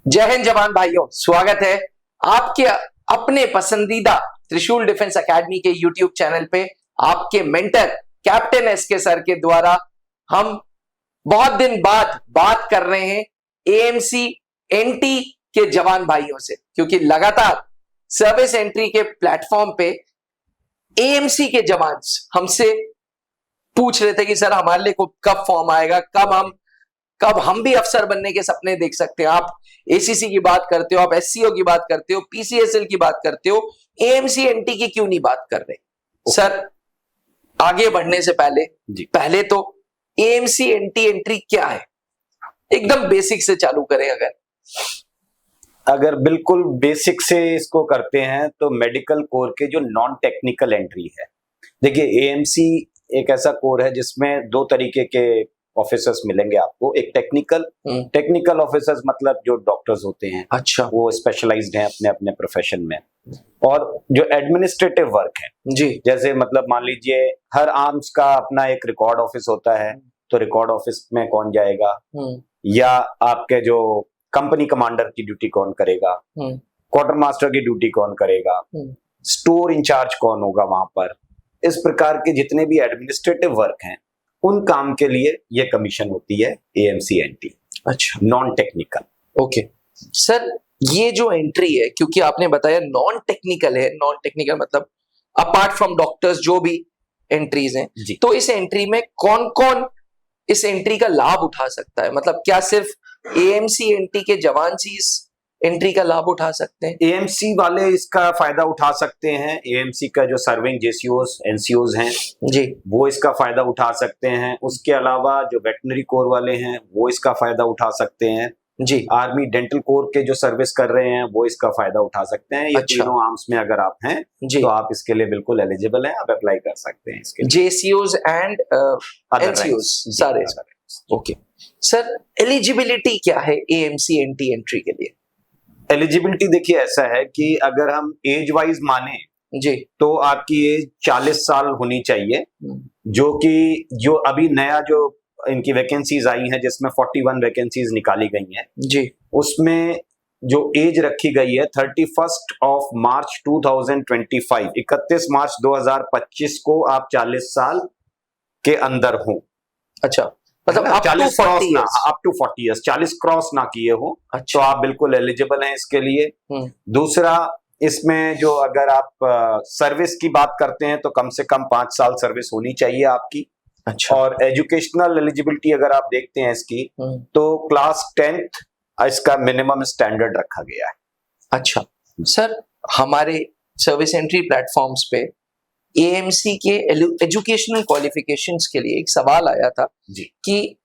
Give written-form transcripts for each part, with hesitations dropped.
जय हिंद जवान भाइयों, स्वागत है आपके अपने पसंदीदा त्रिशूल डिफेंस एकेडमी के यूट्यूब चैनल पे। आपके मेंटर कैप्टन एसके सर के द्वारा हम बहुत दिन बाद बात कर रहे हैं एएमसी एनटी के जवान भाइयों से, क्योंकि लगातार सर्विस एंट्री के प्लेटफॉर्म पे एएमसी के जवान हमसे पूछ रहे थे कि सर हमारे लिए कब फॉर्म आएगा, कब हम भी अफसर बनने के सपने देख सकते हैं। आप एसीसी की बात करते हो, आप एससीओ की बात करते हो, पीसीएसएल की बात करते हो, एएमसी एनटी की क्यों नहीं बात कर रहे? सर आगे बढ़ने से पहले तो एएमसी एनटी एंट्री क्या है, एकदम बेसिक से चालू करें। अगर बिल्कुल बेसिक से इसको करते हैं तो मेडिकल कोर के जो नॉन टेक्निकल एंट्री है, देखिए एएमसी एक ऐसा कोर है जिसमें दो तरीके के ऑफिसर्स मिलेंगे आपको। एक टेक्निकल ऑफिसर्स मतलब जो डॉक्टर्स होते हैं, अच्छा, वो स्पेशलाइज्ड हैं अपने अपने प्रोफेशन में। और जो एडमिनिस्ट्रेटिव वर्क है जी, जैसे मतलब मान लीजिए हर आर्म्स का अपना एक रिकॉर्ड ऑफिस होता है, तो रिकॉर्ड ऑफिस में कौन जाएगा, या आपके जो कंपनी कमांडर की ड्यूटी कौन करेगा, क्वार्टर मास्टर की ड्यूटी कौन करेगा, स्टोर इंचार्ज कौन होगा वहां पर। इस प्रकार के जितने भी एडमिनिस्ट्रेटिव वर्क हैं उन काम के लिए ये कमीशन होती है एएमसी एनटी। अच्छा, नॉन टेक्निकल। ओके सर, ये जो एंट्री है, क्योंकि आपने बताया नॉन टेक्निकल है, नॉन टेक्निकल मतलब अपार्ट फ्रॉम डॉक्टर्स जो भी एंट्रीज हैं, तो इस एंट्री में कौन कौन इस एंट्री का लाभ उठा सकता है? मतलब क्या सिर्फ एएमसी एनटी के जवान ही इस एंट्री का लाभ उठा सकते हैं? एएमसी वाले इसका फायदा उठा सकते हैं। एएमसी का जो सर्विंग जेसीओस एनसीओस हैं जी, वो इसका फायदा उठा सकते हैं। उसके अलावा जो वेटनरी कोर वाले हैं वो इसका फायदा उठा सकते हैं जी। आर्मी डेंटल कोर के जो सर्विस कर रहे हैं वो इसका फायदा उठा सकते हैं। ये तीनों आर्म्स में अगर आप हैं जी, तो आप इसके लिए बिल्कुल एलिजिबल हैं, आप अप्लाई कर सकते हैं इसके लिए। जेसीओस एंड एनसीओस सारे। ओके सर, एलिजिबिलिटी क्या है एएमसी एनटी एंट्री के लिए? एलिजिबिलिटी देखिए ऐसा है कि अगर हम एज वाइज माने जी, तो आपकी एज 40 साल होनी चाहिए, जो अभी नया जो इनकी वैकेंसीज आई हैं जिसमें 41 वैकेंसीज निकाली गई हैं जी, उसमें जो एज रखी गई है 31 मार्च 2025, 31 मार्च 2025 को आप 40 साल के अंदर हो। अच्छा, मतलब अप टू 40 इयर्स 40 क्रॉस ना किए हो। अच्छा, तो आप बिल्कुल एलिजिबल हैं इसके लिए। दूसरा, इसमें जो अगर आप सर्विस की बात करते हैं तो कम से कम 5 साल सर्विस होनी चाहिए आपकी। अच्छा, और एजुकेशनल एलिजिबिलिटी अगर आप देखते हैं इसकी, तो क्लास 10th इसका मिनिमम स्टैंडर्ड रखा गया है। अच्छा सर, हमारे सर्विस एंट्री प्लेटफॉर्म्स पे एएमसी के एजुकेशनल क्वालिफिकेशंस के लिए एक सवाल आया था जी, कि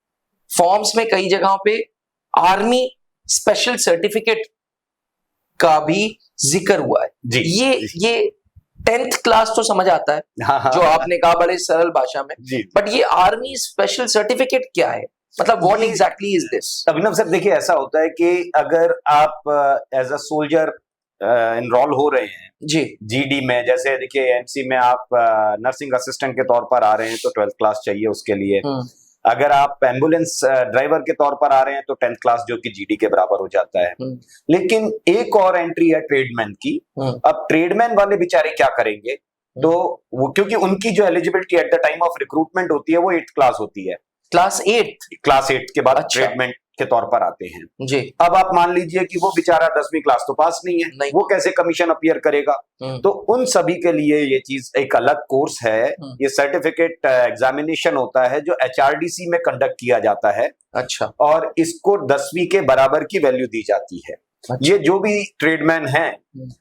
फॉर्म्स में कई जगहों पे आर्मी स्पेशल सर्टिफिकेट का भी जिक्र हुआ है जी। ये 10th क्लास तो समझ आता है, जो आपने कहा बड़े सरल भाषा में, बट ये आर्मी स्पेशल सर्टिफिकेट क्या है, मतलब what exactly is this? Abhinav sir, देखिए ऐसा होता है कि अगर आप एज अ सोल्जर इनरोल हो रहे हैं जी जीडी में, जैसे देखिए एएमसी में आप नर्सिंग असिस्टेंट के तौर पर आ रहे हैं तो 12th क्लास चाहिए उसके लिए। अगर आप एम्बुलेंस ड्राइवर के तौर पर आ रहे हैं तो 10th क्लास, जो कि जीडी के बराबर हो जाता है। लेकिन एक और एंट्री है ट्रेडमैन की। अब ट्रेडमैन वाले बेचारे क्या करेंगे, तो वो क्योंकि उनकी जो eligibility at the time of recruitment होती है वो 8th क्लास होती है। क्लास 8 के बाद ट्रेडमैन के तौर पर आते हैं जी। अब आप मान लीजिए कि वो बेचारा 10वीं क्लास तो पास नहीं है, वो कैसे कमीशन अपीयर करेगा? तो उन सभी के लिए ये चीज एक अलग कोर्स है। ये सर्टिफिकेट एग्जामिनेशन होता है जो एचआरडीसी में कंडक्ट किया जाता है। अच्छा, और इसको 10वीं के बराबर की वैल्यू दी जाती है। अच्छा, ये जो भी ट्रेडमैन हैं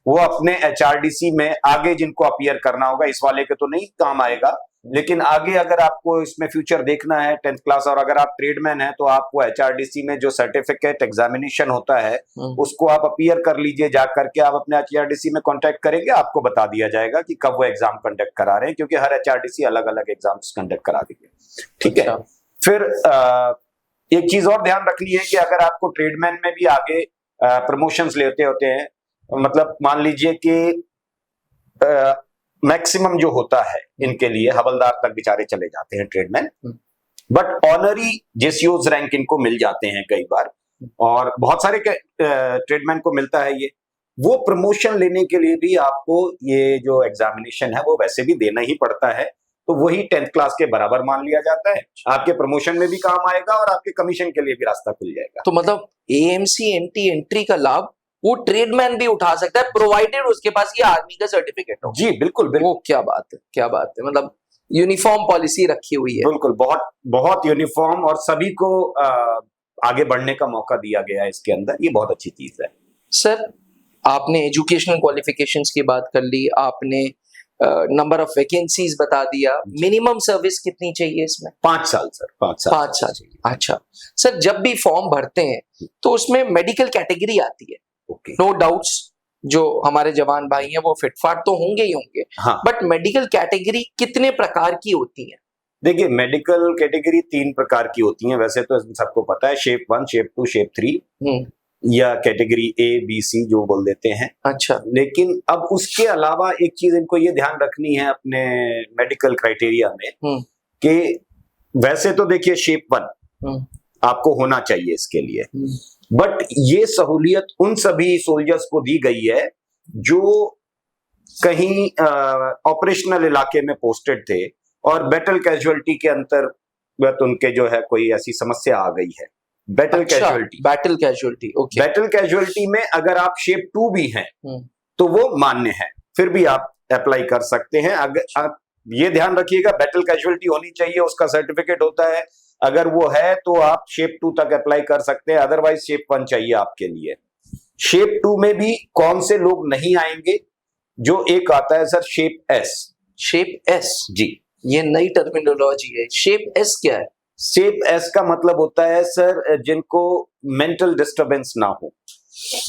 वो अपने एचआरडीसी में आगे जिनको अपीयर करना होगा, इस वाले के तो नहीं काम आएगा, लेकिन आगे अगर आपको इसमें फ्यूचर देखना है 10th क्लास, और अगर आप ट्रेडमैन हैं तो आपको एचआरडीसी में जो सर्टिफिकेट एग्जामिनेशन होता है उसको आप अपीयर कर लीजिए। जा करके आप अपने एचआरडीसी में कांटेक्ट करेंगे, आपको बता दिया जाएगा कि कब वो एग्जाम कंडक्ट करा रहे हैं, क्योंकि हर एचआरडीसी अलग अलग एग्जाम्स कंडक्ट करा देंगे। ठीक है। फिर एक चीज और ध्यान रखनी है कि अगर आपको ट्रेडमैन में भी आगे प्रमोशंस लेते होते हैं, मतलब मान लीजिए कि मैक्सिमम जो होता है इनके लिए हवलदार तक बेचारे चले जाते हैं ट्रेडमैन, बट ऑनरी जेसीओज रैंक इनको मिल जाते हैं कई बार। और बहुत सारे ट्रेडमैन को मिलता है ये। वो प्रमोशन लेने के लिए भी आपको ये जो एग्जामिनेशन है वो वैसे भी देना ही पड़ता है, तो वही 10th क्लास के बराबर मान लिया जाता है। आपके प्रमोशन में भी काम आएगा और आपके कमीशन के लिए भी रास्ता खुल जाएगा। तो मतलब AMC NT एंट्री का लाभ वो ट्रेडमैन भी उठा सकता है, प्रोवाइडेड उसके पास ये आर्मी का सर्टिफिकेट हो। जी बिल्कुल बिल्कुल। वो क्या बात है, क्या बात है, मतलब यूनिफॉर्म पॉलिसी रखी हुई है। बिल्कुल, बहुत बहुत यूनिफॉर्म, और सभी को आगे बढ़ने का मौका दिया गया है इसके अंदर। ये बहुत अच्छी चीज है। सर, आपने एजुकेशनल क्वालिफिकेशंस की बात कर ली, आपने नंबर ऑफ वैकेंसीज बता दिया, मिनिमम सर्विस कितनी चाहिए इसमें? 5 साल सर, 5 साल। अच्छा सर, जब भी फॉर्म भरते हैं तो उसमें मेडिकल कैटेगरी आती है। नो डाउट्स, जो हमारे जवान भाई हैं वो फिटफाट तो होंगे ही होंगे, हाँ। बट मेडिकल कैटेगरी कितने प्रकार की होती है? देखिए, मेडिकल कैटेगरी 3 प्रकार की होती है वैसे तो सबको पता है, शेप 1, शेप 2, शेप 3, या कैटेगरी A, B, C जो बोल देते हैं। अच्छा। लेकिन अब उसके अलावा एक चीज इनको ये ध्यान रखनी है अपने मेडिकल क्राइटेरिया में कि वैसे तो देखिए शेप 1 आपको होना चाहिए इसके लिए, बट ये सहूलियत उन सभी सोल्जर्स को दी गई है जो कहीं ऑपरेशनल इलाके में पोस्टेड थे और बैटल कैजुअलिटी के अंतर्गत उनके जो है कोई ऐसी समस्या आ गई है। Battle casualty, okay. Battle casualty में अगर आप शेप 2 भी हैं तो वो मान्य है, फिर भी आप अप्लाई कर सकते हैं। अगर आप ये ध्यान रखिएगा, बैटल कैजुअलिटी होनी चाहिए, उसका सर्टिफिकेट होता है, अगर वो है तो आप शेप 2 तक अप्लाई कर सकते हैं, अदरवाइज शेप 1 चाहिए आपके लिए। शेप 2 में भी कौन से लोग नहीं आएंगे? जो एक आता है sir shape S। Shape S, जी, ये नई टर्मिनोलॉजी है। शेप S क्या है? शेप S का मतलब होता है सर जिनको मेंटल डिस्टरबेंस ना हो,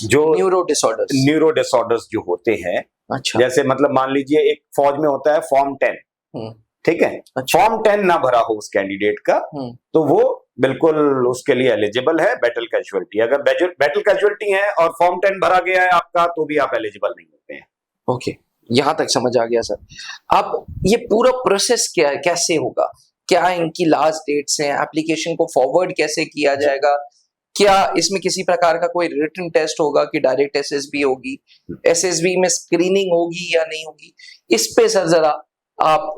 जो न्यूरो डिसऑर्डर्स जो होते हैं। अच्छा। जैसे मतलब मान लीजिए एक फौज में होता है फॉर्म 10, ठीक है। अच्छा। फॉर्म 10 ना भरा हो उस कैंडिडेट का तो वो बिल्कुल उसके लिए एलिजिबल है बैटल कैजुअलिटी। अगर बैटल कैजुअलिटी है और फॉर्म 10 भरा गया है आपका तो भी आप एलिजिबल नहीं होते हैं। ओके, यहां तक समझ आ गया सर। अब ये पूरा प्रोसेस क्या है, कैसे होगा, क्या इनकी लास्ट डेट्स हैं, एप्लीकेशन को फॉरवर्ड कैसे किया जाएगा, क्या इसमें किसी प्रकार का कोई रिटन टेस्ट होगा कि डायरेक्ट SSB होगी, SSB में स्क्रीनिंग होगी या नहीं होगी? इस पे सर जरा आप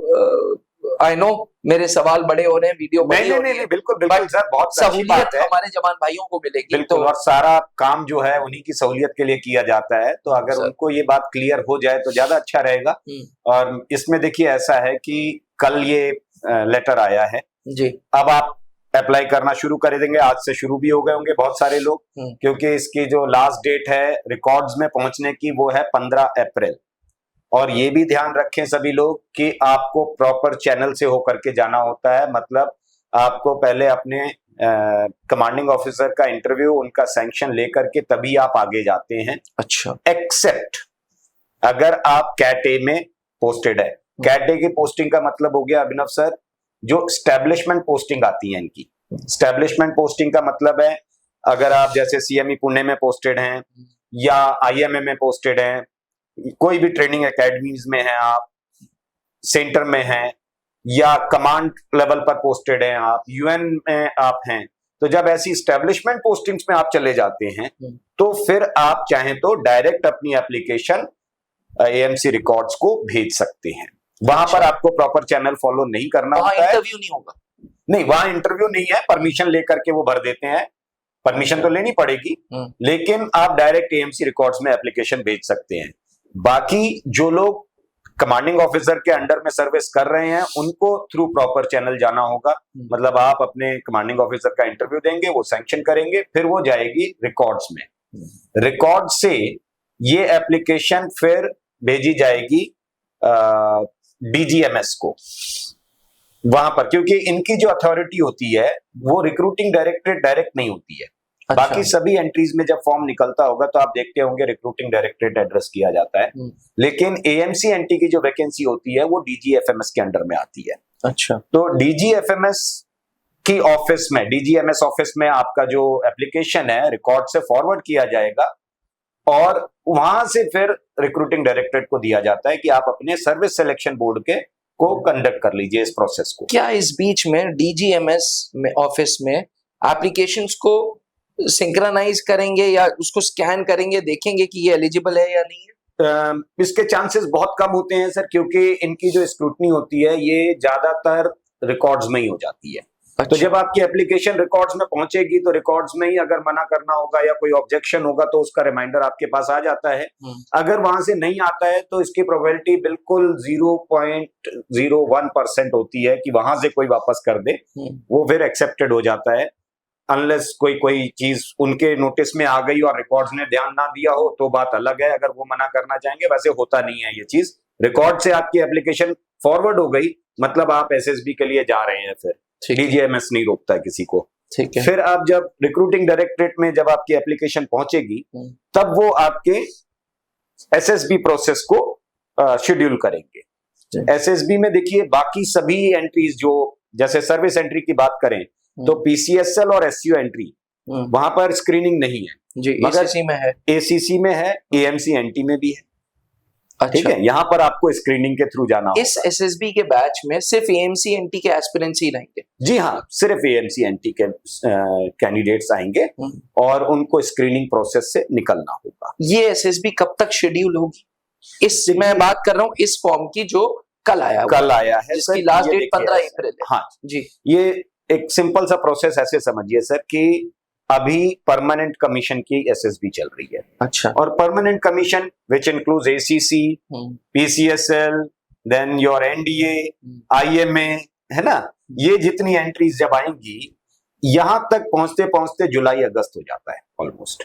आई नो मेरे सवाल बड़े हो रहे हैं, वीडियो नहीं, बिल्कुल सर, बहुत सहूलियत हमारे जवान भाइयों को मिलेगी। बिल्कुल, और सारा काम जो है उन्हीं की सहूलियत के लिए किया जाता है, तो अगर उनको ये बात क्लियर हो जाए तो ज्यादा अच्छा रहेगा। और इसमें देखिए ऐसा है कि कल ये लेटर आया है जी, अब आप अप्लाई करना शुरू कर देंगे, आज से शुरू भी हो गए होंगे बहुत सारे लोग, क्योंकि इसकी जो लास्ट डेट है रिकॉर्ड्स में पहुंचने की वो है 15 अप्रैल। और ये भी ध्यान रखें सभी लोग कि आपको प्रॉपर चैनल से होकर के जाना होता है, मतलब आपको पहले अपने कमांडिंग ऑफिसर का इंटरव्यू, उनका सैंक्शन लेकर के तभी आप आगे जाते हैं। अच्छा। एक्सेप्ट अगर आप कैट ए में पोस्टेड है। कैट ए की पोस्टिंग का मतलब हो गया अभिनव सर, जो स्टैब्लिशमेंट पोस्टिंग आती है इनकी। स्टैब्लिशमेंट पोस्टिंग का मतलब है अगर आप जैसे CME पुणे में पोस्टेड हैं या IMA में पोस्टेड हैं, कोई भी ट्रेनिंग एकेडमीज में हैं आप, सेंटर में हैं या कमांड लेवल पर पोस्टेड हैं आप, UN में आप हैं, तो जब ऐसी स्टैब्लिशमेंट पोस्टिंग्स में आप चले जाते हैं तो फिर आप चाहें तो डायरेक्ट अपनी एप्लीकेशन AMC रिकॉर्ड्स को भेज सकते हैं। वहां पर आपको प्रॉपर चैनल फॉलो नहीं करना होता है। इंटरव्यू नहीं होगा? नहीं, वहां इंटरव्यू नहीं है, परमिशन लेकर के वो भर देते हैं। परमिशन तो लेनी पड़ेगी, लेकिन आप डायरेक्ट AMC रिकॉर्ड्स में एप्लीकेशन भेज सकते हैं। बाकी जो लोग कमांडिंग ऑफिसर के अंडर में सर्विस कर रहे हैं उनको थ्रू प्रॉपर चैनल जाना होगा। मतलब आप अपने कमांडिंग ऑफिसर का इंटरव्यू देंगे, वो सैंक्शन करेंगे, फिर वो जाएगी रिकॉर्ड्स में। रिकॉर्ड से ये एप्लीकेशन फिर भेजी जाएगी DGMS को, वहां पर, क्योंकि इनकी जो अथॉरिटी होती है वो रिक्रूटिंग डायरेक्टरेट डायरेक्ट नहीं होती है। अच्छा। बाकी सभी एंट्रीज में जब फॉर्म निकलता होगा तो आप देखते होंगे रिक्रूटिंग डायरेक्टरेट एड्रेस किया जाता है, लेकिन AMC NT की जो वैकेंसी होती है वो DGFMS के अंडर में आती है। अच्छा। तो DGFMS की ऑफिस में, DGMS ऑफिस में आपका जो एप्लीकेशन है रिकॉर्ड से फॉरवर्ड किया जाएगा और वहां से फिर रिक्रूटिंग डायरेक्टरेट को दिया जाता है कि आप अपने सर्विस सिलेक्शन बोर्ड के को कंडक्ट कर लीजिए इस प्रोसेस को। क्या इस बीच में DGMS में ऑफिस में एप्लीकेशंस को सिंक्रोनाइज करेंगे या उसको स्कैन करेंगे, देखेंगे कि ये एलिजिबल है या नहीं है? इसके चांसेस बहुत कम होते हैं सर, क्योंकि इनकी जो स्क्रूटनी होती है ये ज्यादातर रिकॉर्ड्स में ही हो जाती है। अच्छा। तो जब आपकी एप्लीकेशन रिकॉर्ड्स में पहुंचेगी तो रिकॉर्ड्स में ही अगर मना करना होगा या कोई ऑब्जेक्शन होगा तो उसका रिमाइंडर आपके पास आ जाता है। अगर वहां से नहीं आता है तो इसकी प्रोबेबिलिटी बिल्कुल 0.01% होती है कि वहां से कोई वापस कर दे, वो फिर एक्सेप्टेड हो जाता है। अनलेस कोई चीज उनके नोटिस में आ गई और रिकॉर्ड्स ने ध्यान ना दिया हो तो बात अलग है, अगर वो मना करना चाहेंगे। वैसे होता नहीं है ये चीज, रिकॉर्ड से आपकी एप्लीकेशन फॉरवर्ड हो गई मतलब आप एसएसबी के लिए जा रहे हैं, फिर डीजीएमएस नहीं रोकता है किसी को। ठीक है। फिर आप जब रिक्रूटिंग डायरेक्टरेट में जब आपकी एप्लीकेशन पहुंचेगी तब वो आपके एसएसबी प्रोसेस को शेड्यूल करेंगे। एसएसबी में देखिए बाकी सभी एंट्रीज जो, जैसे सर्विस एंट्री की बात करें तो पीसीएसएल और एससीओ एंट्री वहां पर स्क्रीनिंग नहीं है जी, मगर एसीसी में है, एसीसी में है, एएमसी एनटी में भी है। अच्छा। ठीक है, यहाँ पर आपको स्क्रीनिंग के थ्रू जाना होगा। इस एसएसबी के बैच में सिर्फ एएमसी एनटी के एस्पिरेंट्स ही रहेंगे? जी हाँ, सिर्फ एएमसी एनटी के कैंडिडेट्स आएंगे और उनको स्क्रीनिंग प्रोसेस से निकलना होगा। ये एसएसबी कब तक शेड्यूल होगी? मैं बात कर रहा हूँ इस फॉर्म की जो कल आया है, जिसकी लास्ट डेट 15 अप्रैल है। हाँ जी, ये एक सिंपल सा प्रोसेस ऐसे समझिए सर कि अभी परमानेंट कमीशन की एसएसबी चल रही है। अच्छा। और permanent commission which includes ACC, PCSL, then your NDA, IMA, है ना, ये जितनी एंट्रीज जब आएंगी यहां तक पहुंचते पहुंचते जुलाई अगस्त हो जाता है ऑलमोस्ट।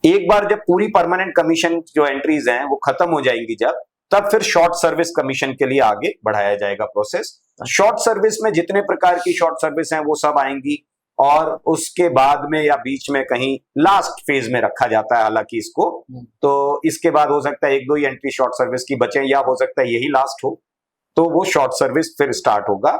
एक बार जब पूरी परमानेंट कमीशन जो एंट्रीज हैं वो खत्म हो जाएंगी जब, तब फिर शॉर्ट सर्विस कमीशन के लिए आगे बढ़ाया जाएगा प्रोसेस। शॉर्ट सर्विस में जितने प्रकार की शॉर्ट सर्विस हैं वो सब आएंगी और उसके बाद में या बीच में कहीं लास्ट फेज में रखा जाता है हालांकि इसको, तो इसके बाद हो सकता है एक दो ही एंट्री शॉर्ट सर्विस की बचे या हो सकता है यही लास्ट हो, तो वो शॉर्ट सर्विस फिर स्टार्ट होगा।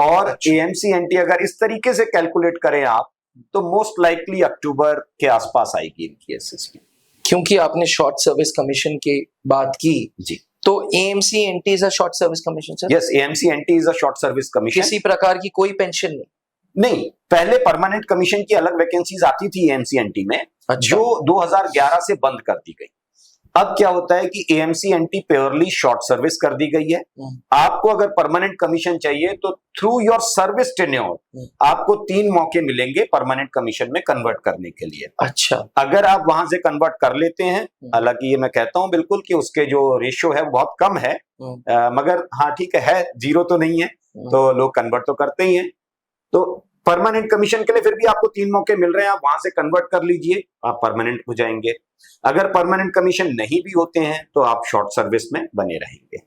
और एएमसी एनटी अगर इस तरीके से कैलकुलेट करें आप तो मोस्ट लाइकली अक्टूबर के आसपास आएगी इनकी एसएसबी। क्योंकि आपने शॉर्ट सर्विस कमीशन की बात की जी, तो AMC NT is a short service commission sir? Yes, AMC NT is a short service commission. किसी प्रकार की कोई पेंशन नहीं, पहले परमानेंट कमीशन की अलग वैकेंसीज आती थी एएमसी एनटी में। अच्छा। जो 2011 से बंद कर दी गई। अब क्या होता है कि AMC NT purely short service कर दी गई है। आपको अगर परमानेंट कमीशन चाहिए तो थ्रू योर सर्विस टेन्योर आपको 3 मौके मिलेंगे परमानेंट कमीशन में कन्वर्ट करने के लिए। अच्छा। अगर आप वहां से कन्वर्ट कर लेते हैं, हालांकि ये मैं कहता हूं बिल्कुल कि उसके जो रेशियो है वो बहुत कम है, मगर हाँ ठीक है, जीरो तो नहीं है, तो लोग कन्वर्ट तो करते ही हैं। तो परमानेंट कमीशन के लिए फिर भी आपको 3 मौके मिल रहे हैं, आप वहां से कन्वर्ट कर लीजिए, आप परमानेंट हो जाएंगे। अगर परमानेंट कमीशन नहीं भी होते हैं तो आप शॉर्ट सर्विस में बने रहेंगे।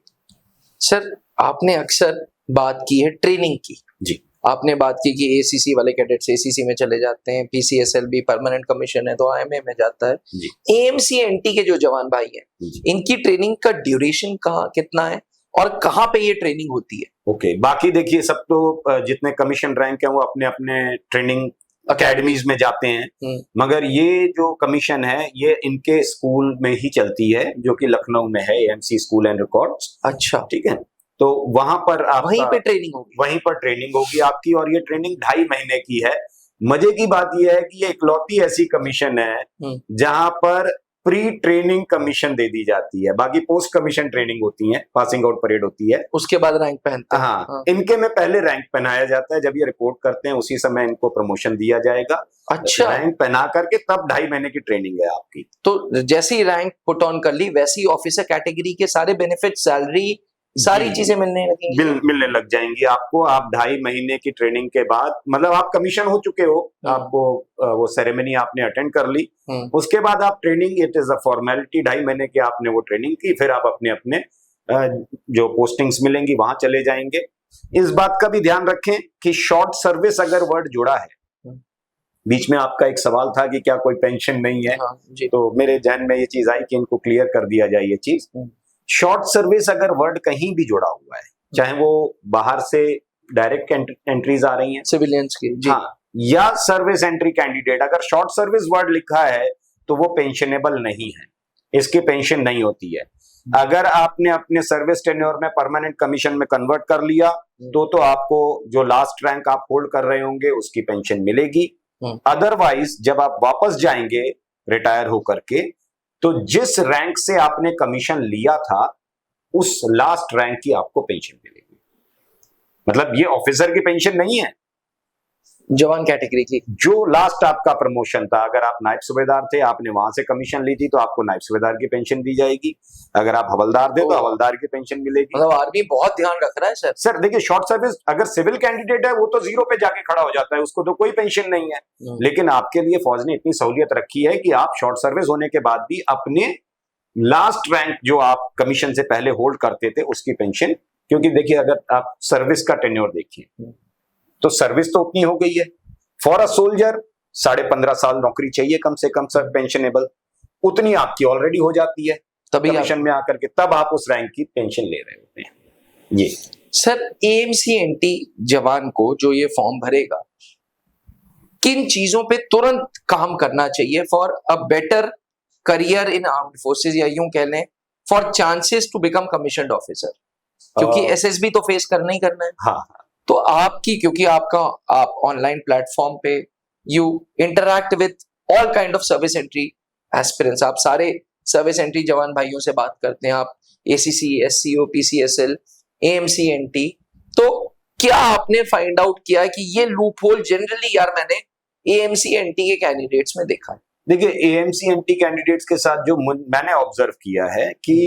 सर, आपने अक्सर बात की है ट्रेनिंग की। जी, आपने बात की कि एसीसी वाले कैडेट्स एसीसी में चले जाते हैं, पीसीएसएल भी परमानेंट कमीशन है तो आईएमए में जाता है। एएमसी एनटी के जो जवान भाई हैं, इनकी ट्रेनिंग का ड्यूरेशन कितना है और कहाँ पे ये ट्रेनिंग होती है? ओके, बाकी देखिए सब तो जितने कमीशन रैंक हैं वो अपने अपने ट्रेनिंग अकेडमीज में जाते हैं, मगर ये जो कमीशन है ये इनके स्कूल में ही चलती है जो कि लखनऊ में है, एएमसी स्कूल एंड रिकॉर्ड्स। अच्छा, ठीक है, तो वहां पर वहीं पे ट्रेनिंग होगी? वहीं पर ट्रेनिंग होगी आपकी, और ये ट्रेनिंग 2.5 महीने की है। मजे की बात यह है कि ये इकलौती ऐसी कमीशन है जहां पर प्री ट्रेनिंग कमीशन दे दी जाती है, बाकी पोस्ट कमीशन ट्रेनिंग होती है, पासिंग आउट परेड होती है, उसके बाद रैंक पहनते हैं। हाँ, इनके में पहले रैंक पहनाया जाता है, जब ये रिपोर्ट करते हैं उसी समय इनको प्रमोशन दिया जाएगा। अच्छा, रैंक पहना करके तब 2.5 महीने की ट्रेनिंग है आपकी। तो जैसे ही रैंक पुट ऑन कर ली वैसे ही ऑफिसर कैटेगरी के सारे बेनिफिट, सैलरी, सारी चीजें मिलने लगेंगी, मिलने लग जाएंगी आपको। आप 2.5 महीने की ट्रेनिंग के बाद, मतलब आप कमीशन हो चुके हो, आपको वो सेरेमनी आपने अटेंड कर ली, उसके बाद आप training, it is a formality, 2.5 महीने की आपने वो ट्रेनिंग की, फिर आप अपने अपने जो पोस्टिंग्स मिलेंगी वहां चले जाएंगे। इस बात का भी ध्यान रखें कि शॉर्ट सर्विस अगर वर्ड जुड़ा है, बीच में आपका एक सवाल था कि क्या कोई पेंशन नहीं है, तो मेरे ध्यान में ये चीज आई कि इनको क्लियर कर दिया जाए ये चीज। शॉर्ट सर्विस अगर वर्ड कहीं भी जुड़ा हुआ है, चाहे वो बाहर से डायरेक्ट एंट्रीज आ रही हैं सिविलियंस की, जी, हाँ, या सर्विस एंट्री कैंडिडेट, अगर शॉर्ट सर्विस वर्ड लिखा है तो वो पेंशनेबल नहीं है, इसकी पेंशन नहीं होती है। अगर आपने अपने सर्विस टेन्योर में परमानेंट कमीशन में कन्वर्ट कर लिया तो आपको जो लास्ट रैंक आप होल्ड कर रहे होंगे उसकी पेंशन मिलेगी, अदरवाइज जब आप वापस जाएंगे रिटायर होकर के, तो जिस रैंक से आपने कमीशन लिया था उस लास्ट रैंक की आपको पेंशन मिलेगी। मतलब ये ऑफिसर की पेंशन नहीं है, जवान कैटेगरी की। जो लास्ट आपका प्रमोशन था, अगर आप नायब सूबेदार थे, आपने वहां से कमीशन ली थी, तो आपको नायब सूबेदार की पेंशन दी जाएगी। अगर आप हवलदार थे तो हवलदार की पेंशन मिलेगी। मतलब आर्मी बहुत ध्यान रख रहा है सर। सर देखिए, शॉर्ट सर्विस अगर सिविल कैंडिडेट है वो तो जीरो पे जाके खड़ा हो जाता है, उसको तो कोई पेंशन नहीं है। लेकिन आपके लिए फौज ने इतनी सहूलियत रखी है कि आप शॉर्ट सर्विस होने के बाद भी अपने लास्ट रैंक जो आप कमीशन से पहले होल्ड करते थे उसकी पेंशन, क्योंकि देखिए अगर आप सर्विस का टेन्योर देखिए तो सर्विस तो उतनी हो गई है। फॉर अ सोल्जर 15.5 साल नौकरी चाहिए कम से कम सर, पेंशनेबल उतनी आपकी ऑलरेडी हो जाती है तभी कमीशन में आकर के, तब आप उस रैंक की पेंशन ले रहे होते हैं। ये सर AMC-NT जवान को जो ये फॉर्म भरेगा, किन चीजों पे तुरंत काम करना चाहिए for a better career in armed forces, या यूं कह लें for chances to become commissioned officer? क्योंकि SSB तो फेस करना ही करना है। हाँ, तो आपकी, क्योंकि आप ऑनलाइन प्लेटफॉर्म पे you interact with all kind of service entry aspirants, आप सारे सर्विस एंट्री जवान भाइयों से बात करते हैं, आप ACC, SCO, PCSL, AMC-NT, तो क्या आपने फाइंड आउट किया कि ये लूप होल जनरली यार मैंने AMC-NT के कैंडिडेट्स में देखा है? देखिए AMC-NT कैंडिडेट्स के साथ जो मैंने ऑब्जर्व किया है कि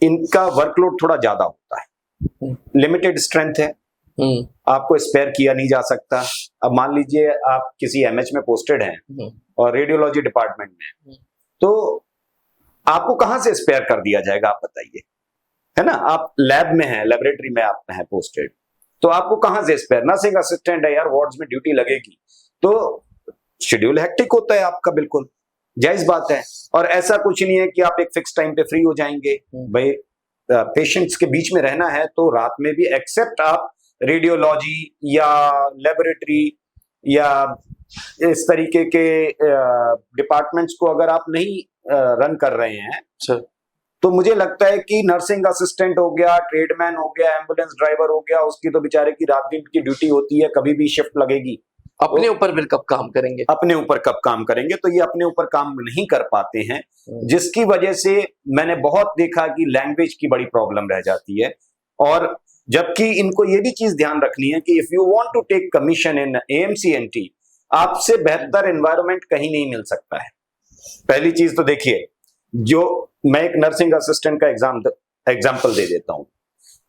इनका वर्कलोड थोड़ा ज्यादा होता है, लिमिटेड स्ट्रेंथ है, आपको स्पेयर किया नहीं जा सकता। अब मान लीजिए आप किसी MH में पोस्टेड हैं और रेडियोलॉजी डिपार्टमेंट में, तो आपको कहां से स्पेयर कर दिया जाएगा आप बताइए, है ना? आप लैब में हैं, लेबोरेटरी में आप हैं पोस्टेड, तो आपको कहां से स्पेयर? नर्सिंग असिस्टेंट है यार, वार्ड्स में ड्यूटी लगेगी, तो शेड्यूल हेक्टिक होता है आपका, बिल्कुल जायज बात है। और ऐसा कुछ नहीं है कि आप एक फिक्स टाइम पे फ्री हो जाएंगे। भाई पेशेंट्स के बीच में रहना है तो रात में भी, एक्सेप्ट आप रेडियोलॉजी या लेबोरेटरी या इस तरीके के डिपार्टमेंट्स को अगर आप नहीं रन कर रहे हैं सर, तो मुझे लगता है कि नर्सिंग असिस्टेंट हो गया, ट्रेडमैन हो गया, एम्बुलेंस ड्राइवर हो गया, उसकी तो बेचारे की रात दिन की ड्यूटी होती है, कभी भी शिफ्ट लगेगी। अपने ऊपर बिल कब काम करेंगे, अपने ऊपर कब काम करेंगे, तो ये अपने ऊपर काम नहीं कर पाते हैं, जिसकी वजह से मैंने बहुत देखा कि लैंग्वेज की बड़ी प्रॉब्लम रह जाती है। और जबकि इनको ये भी चीज ध्यान रखनी है कि if you want to take commission in AMC-NT, आपसे बेहतर एनवायरनमेंट कहीं नहीं मिल सकता है। पहली चीज तो देखिए, जो मैं एक नर्सिंग असिस्टेंट का एग्जाम्पल दे देता हूं,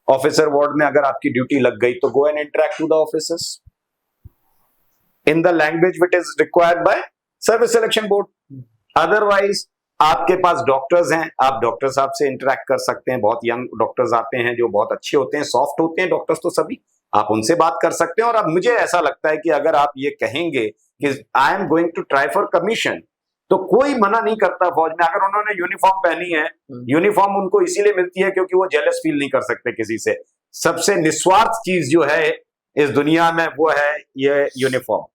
ऑफिसर वार्ड में अगर आपकी ड्यूटी लग गई तो go and interact to the officers in the language which is required by service selection board. Otherwise आपके पास डॉक्टर्स हैं, आप डॉक्टर साहब से इंटरेक्ट कर सकते हैं, बहुत यंग डॉक्टर्स आते हैं जो बहुत अच्छे होते हैं, सॉफ्ट होते हैं डॉक्टर्स तो सभी, आप उनसे बात कर सकते हैं। और अब मुझे ऐसा लगता है कि अगर आप ये कहेंगे कि I am going to try for commission, तो कोई मना नहीं करता फौज में। अगर उन्होंने यूनिफॉर्म पहनी है, यूनिफॉर्म उनको इसीलिए मिलती है क्योंकि वो जेलस फील नहीं कर सकते किसी से। सबसे निस्वार्थ चीज जो है इस दुनिया में वो है ये यूनिफॉर्म,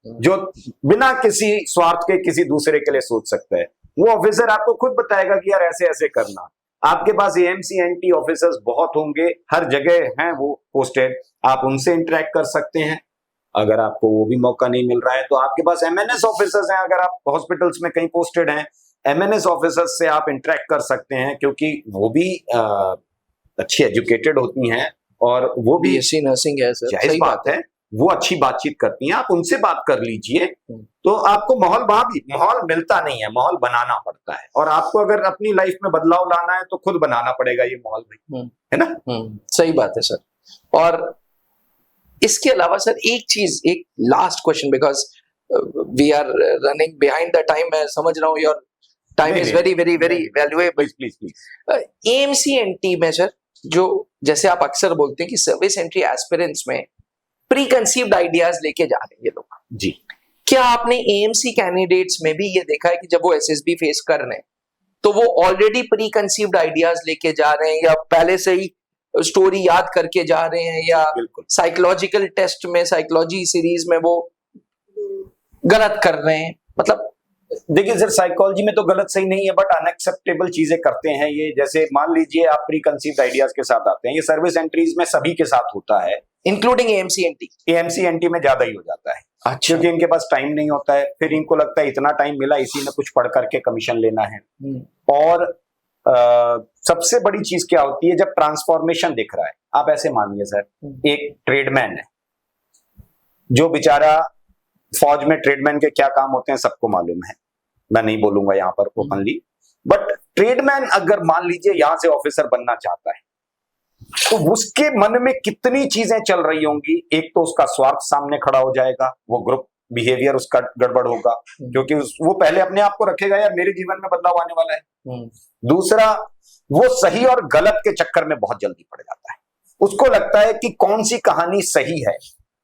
जो बिना किसी स्वार्थ के किसी दूसरे के लिए सोच सकता है। वो ऑफिसर आपको खुद बताएगा कि यार ऐसे ऐसे करना। आपके पास AMC-NT ऑफिसर्स बहुत होंगे, हर जगह हैं वो पोस्टेड, आप उनसे इंटरेक्ट कर सकते हैं। अगर आपको वो भी मौका नहीं मिल रहा है तो आपके पास MNS ऑफिसर्स हैं, अगर आप हॉस्पिटल्स में कहीं पोस्टेड हैं, MNS ऑफिसर्स से आप इंटरेक्ट कर सकते हैं, क्योंकि वो भी अच्छी एजुकेटेड होती हैं और वो भी BSc नर्सिंग है सर, जायज बात है, वो अच्छी बातचीत करती हैं, आप उनसे बात कर लीजिए। तो आपको माहौल, वहां भी माहौल मिलता नहीं है, माहौल बनाना पड़ता है। और आपको अगर अपनी लाइफ में बदलाव लाना है तो खुद बनाना पड़ेगा ये माहौल भी, है ना? सही बात है सर। और इसके अलावा सर एक चीज, एक last question, because we are running behind the time, मैं समझ रहा हूँ your time is very very very valuable. Please AMC-NT में सर, जो जैसे आप अक्सर बोलते हैं कि सर्विस एंट्री एस्पिरेंट्स में प्री कंसीव्ड आइडियाज लेके जा रहे हैं ये लोग जी, क्या आपने AMC कैंडिडेट्स में भी ये देखा है कि जब वो SSB फेस कर रहे हैं तो वो ऑलरेडी प्री कंसीव्ड आइडियाज लेके जा रहे हैं, या पहले से ही स्टोरी याद करके जा रहे हैं, या साइकोलॉजिकल टेस्ट में, साइकोलॉजी सीरीज में वो गलत कर रहे हैं? मतलब देखिए सर, साइकोलॉजी में तो गलत सही नहीं है, बट अनएक्सेप्टेबल चीजें करते हैं ये। जैसे मान लीजिए आप प्री कंसीव्ड आइडियाज के साथ आते हैं, ये सर्विस एंट्रीज में सभी के साथ होता है, इंक्लूडिंग AMC-NT। AMC-NT में ज्यादा ही हो जाता है। अच्छा। क्योंकि इनके पास टाइम नहीं होता है, फिर इनको लगता है इतना टाइम मिला इसी में कुछ पढ़ करके कमीशन लेना है। और सबसे बड़ी चीज क्या होती है, जब ट्रांसफॉर्मेशन दिख रहा है, आप ऐसे मानिए सर एक ट्रेडमैन है जो बेचारा, फौज में ट्रेडमैन के क्या काम होते हैं सबको मालूम है, मैं नहीं बोलूंगा यहाँ पर ओपनली, बट ट्रेडमैन अगर मान लीजिए यहां से ऑफिसर बनना चाहता है तो उसके मन में कितनी चीजें चल रही होंगी। एक तो उसका स्वार्थ सामने खड़ा हो जाएगा, वो ग्रुप बिहेवियर उसका गड़बड़ होगा, क्योंकि वो पहले अपने आप को रखेगा यार मेरे जीवन में बदलाव आने वाला है। दूसरा, वो सही और गलत के चक्कर में बहुत जल्दी पड़ जाता है, उसको लगता है कि कौन सी कहानी सही है।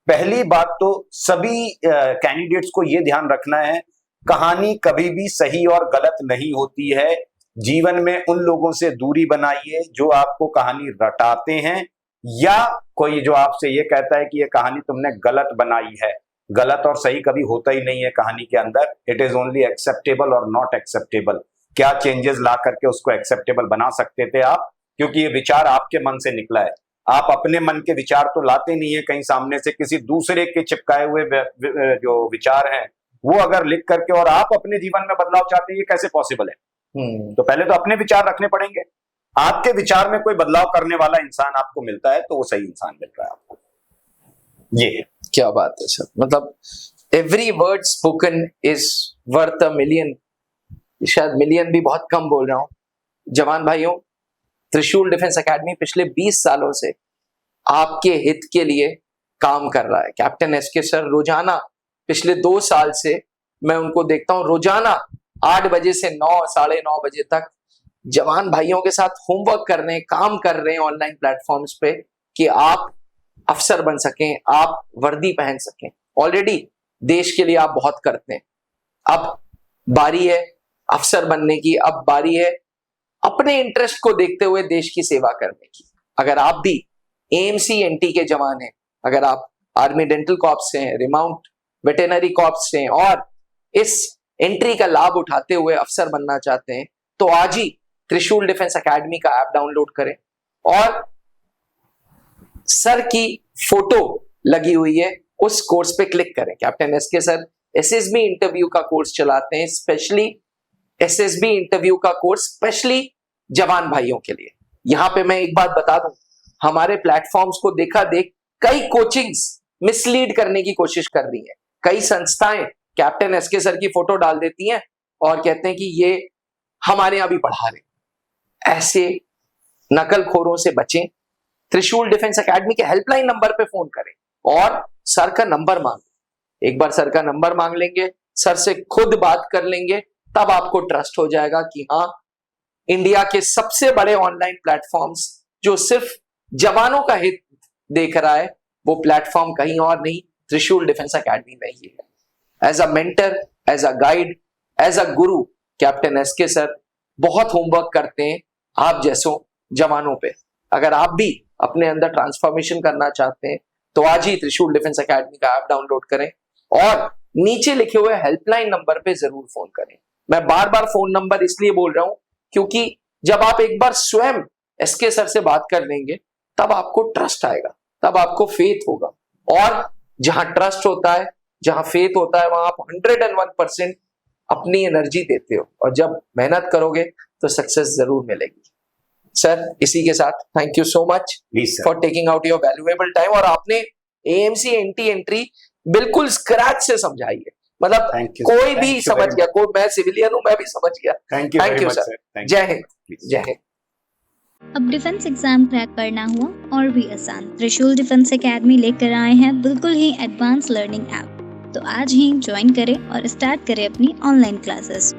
पहली बात तो सभी कैंडिडेट्स को यह ध्यान रखना है, कहानी कभी भी सही और गलत नहीं होती है। जीवन में उन लोगों से दूरी बनाइए जो आपको कहानी रटाते हैं, या कोई जो आपसे ये कहता है कि ये कहानी तुमने गलत बनाई है। गलत और सही कभी होता ही नहीं है कहानी के अंदर, इट इज ओनली एक्सेप्टेबल और नॉट एक्सेप्टेबल। क्या चेंजेस ला करके उसको एक्सेप्टेबल बना सकते थे आप, क्योंकि ये विचार आपके मन से निकला है। आप अपने मन के विचार तो लाते नहीं है कहीं सामने से, किसी दूसरे के चिपकाए हुए जो विचार हैं वो अगर लिख करके और आप अपने जीवन में बदलाव चाहते हैं, ये कैसे पॉसिबल है। तो पहले तो अपने विचार रखने पड़ेंगे। आपके विचार में कोई बदलाव करने वाला इंसान आपको मिलता है तो वो सही इंसान मिल रहा है आपको। ये क्या बात है सर, मतलब every word spoken is worth a million. शायद मिलियन भी बहुत कम बोल रहा हूं। जवान भाइयों, त्रिशूल डिफेंस एकेडमी पिछले 20 सालों से आपके हित के लिए काम कर रहा है। कैप्टन एसके सर रोजाना पिछले 2 साल से मैं उनको देखता हूं, रोजाना 8 बजे से 9, 9:30 बजे तक जवान भाइयों के साथ होमवर्क कर रहे हैं, काम कर रहे हैं ऑनलाइन प्लेटफॉर्म्स पे कि आप अफसर बन सकें, आप वर्दी पहन सकें। ऑलरेडी देश के लिए आप बहुत करते हैं, अब बारी है अफसर बनने की, अब बारी है अपने इंटरेस्ट को देखते हुए देश की सेवा करने की। अगर आप भी एएमसी एनटी के जवान हैं, अगर आप आर्मी डेंटल कॉर्प्स से हैं, रिमाउंट वेटेनरी कॉर्प्स से हैं और इस एंट्री का लाभ उठाते हुए अफसर बनना चाहते हैं, तो आज ही त्रिशूल डिफेंस एकेडमी का ऐप डाउनलोड करें और सर की फोटो लगी हुई है उस कोर्स पे क्लिक करें। Captain SK sir SSB interview का कोर्स चलाते हैं, स्पेशली एसएसबी इंटरव्यू का कोर्स स्पेशली जवान भाइयों के लिए। यहां पे मैं एक बात बता दूं, हमारे प्लेटफॉर्म्स को देखा देख कई कोचिंग्स मिसलीड करने की कोशिश कर रही हैं। कई संस्थाएं कैप्टन एसके सर की फोटो डाल देती हैं और कहते हैं कि ये हमारे यहां भी पढ़ा रहे। ऐसे नकलखोरों से बचें। त्रिशूल डिफेंस एकेडमी के हेल्पलाइन नंबर पे फोन करें और सर का नंबर मांगें। एक बार सर का नंबर मांग लेंगे, सर से खुद बात कर लेंगे, तब आपको ट्रस्ट हो जाएगा कि हाँ, इंडिया के सबसे बड़े ऑनलाइन प्लेटफॉर्म्स जो सिर्फ जवानों का हित देख रहा है, वो प्लेटफॉर्म कहीं और नहीं, त्रिशूल डिफेंस एकेडमी में ही है। As a mentor, as a guide, as a guru, captain SK sir बहुत होमवर्क करते हैं आप जैसों जवानों पे। अगर आप भी अपने अंदर ट्रांसफॉर्मेशन करना चाहते हैं तो आज ही त्रिशूल डिफेंस एकेडमी का ऐप डाउनलोड करें और नीचे लिखे हुए हेल्पलाइन नंबर पे जरूर फोन करें। मैं बार बार फोन नंबर इसलिए बोल रहा हूं क्योंकि जब आप एक बार स्वयं एसके सर से बात कर लेंगे तब आपको ट्रस्ट आएगा, तब आपको फेथ होगा। और जहां ट्रस्ट होता है, जहां फेथ होता है, वहां आप 101% अपनी एनर्जी देते हो और जब मेहनत करोगे तो सक्सेस जरूर मिलेगी। सर, इसी के साथ thank you so much for taking out your valuable time. और आपने एएमसी एनटी एंट्री बिल्कुल स्क्रैच से समझाई है, मतलब कोई भी समझ गया, कोई, मैं सिविलियन हूं, मैं भी समझ गया। Thank you sir. जय हिंद, जय हिंद। अब डिफेंस एग्जाम क्रैक करना हुआ और भी आसान, त्रिशूल डिफेंस एकेडमी लेकर आए हैं बिल्कुल ही एडवांस लर्निंग ऐप। तो आज ही ज्वाइन करें और स्टार्ट करें अपनी ऑनलाइन क्लासेस।